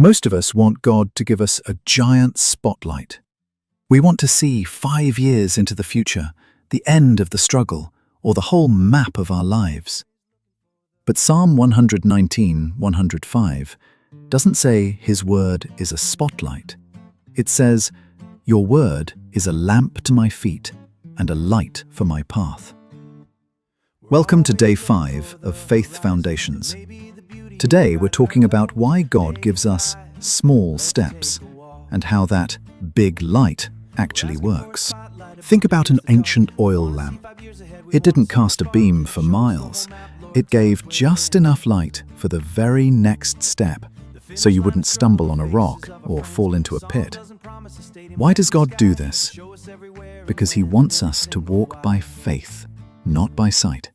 Most of us want God to give us a giant spotlight. We want to see 5 years into the future, the end of the struggle, or the whole map of our lives. But Psalm 119:105 doesn't say His word is a spotlight. It says, "Your word is a lamp to my feet and a light for my path." Welcome to Day 5 of Faith Foundations. Today we're talking about why God gives us small steps and how that big light actually works. Think about an ancient oil lamp. It didn't cast a beam for miles. It gave just enough light for the very next step, so you wouldn't stumble on a rock or fall into a pit. Why does God do this? Because He wants us to walk by faith, not by sight.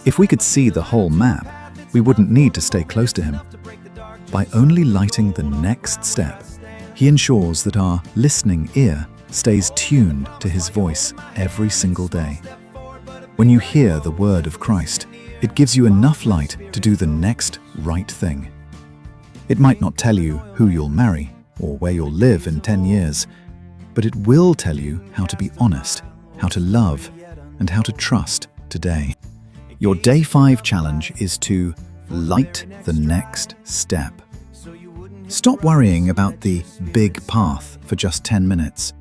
If we could see the whole map, we wouldn't need to stay close to Him. By only lighting the next step, He ensures that our listening ear stays tuned to His voice every single day. When you hear the word of Christ, it gives you enough light to do the next right thing. It might not tell you who you'll marry or where you'll live in 10 years, but it will tell you how to be honest, how to love, and how to trust today. Your Day 5 challenge is to light the next step. Stop worrying about the big path for just 10 minutes.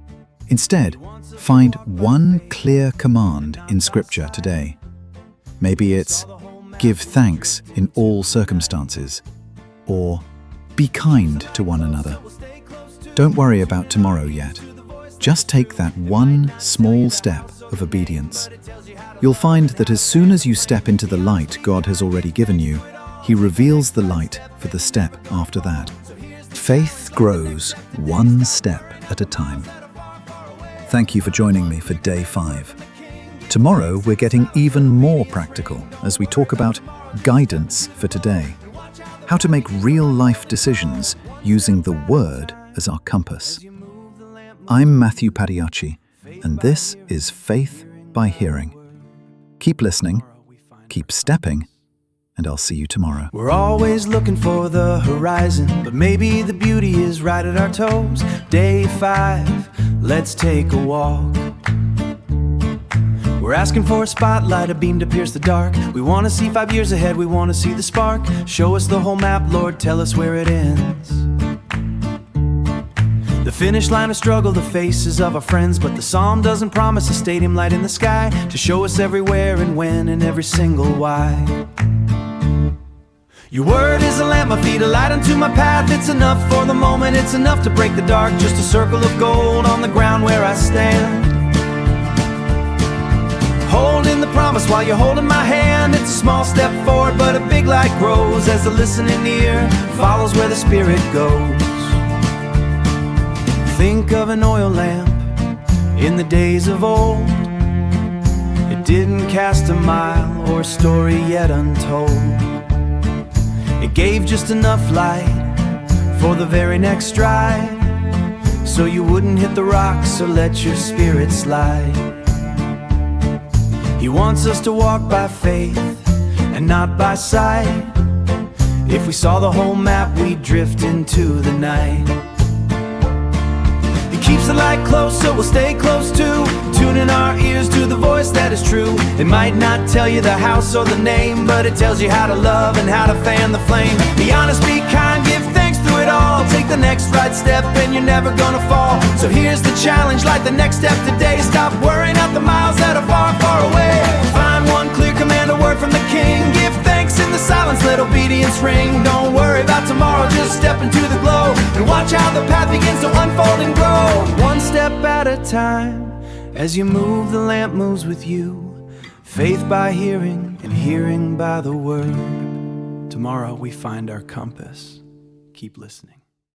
Instead, find one clear command in Scripture today. Maybe it's give thanks in all circumstances, or be kind to one another. Don't worry about tomorrow yet. Just take that one small step of obedience. You'll find that as soon as you step into the light God has already given you, He reveals the light for the step after that. Faith grows one step at a time. Thank you for joining me for Day 5. Tomorrow we're getting even more practical as we talk about guidance for today. How to make real-life decisions using the Word as our compass. I'm Matthew Padiachi, and this is Faith by Hearing. Keep listening, keep stepping, and I'll see you tomorrow. We're always looking for the horizon, but maybe the beauty is right at our toes. Day 5, let's take a walk. We're asking for a spotlight, a beam to pierce the dark. We want to see 5 years ahead, we want to see the spark. Show us the whole map, Lord, tell us where it ends. The finish line of struggle, the faces of our friends, but the psalm doesn't promise a stadium light in the sky to show us everywhere and when and every single why. Your word is a lamp, my feet, a light unto my path. It's enough for the moment, it's enough to break the dark. Just a circle of gold on the ground where I stand. Holding the promise while you're holding my hand. It's a small step forward, but a big light grows as the listening ear follows where the Spirit goes. Think of an oil lamp in the days of old. It didn't cast a mile or a story yet untold. It gave just enough light for the very next stride, so you wouldn't hit the rocks or let your spirit slide. He wants us to walk by faith and not by sight. If we saw the whole map, we'd drift into the night. Keeps the light close, so we'll stay close to, tuning our ears to the voice that is true. It might not tell you the house or the name, but it tells you how to love and how to fan the flame. Be honest, be kind, give thanks through it all. Take the next right step and you're never gonna fall. So here's the challenge, light the next step today. Stop worrying out the miles that are far, far away. Find one clear command, a word from the King. Give thanks in the silence, let obedience ring. Don't worry about tomorrow, just step into the glow and watch how the path begins to unfold and grow. One step at a time, as you move, the lamp moves with you. Faith by hearing, and hearing by the word. Tomorrow we find our compass. Keep listening.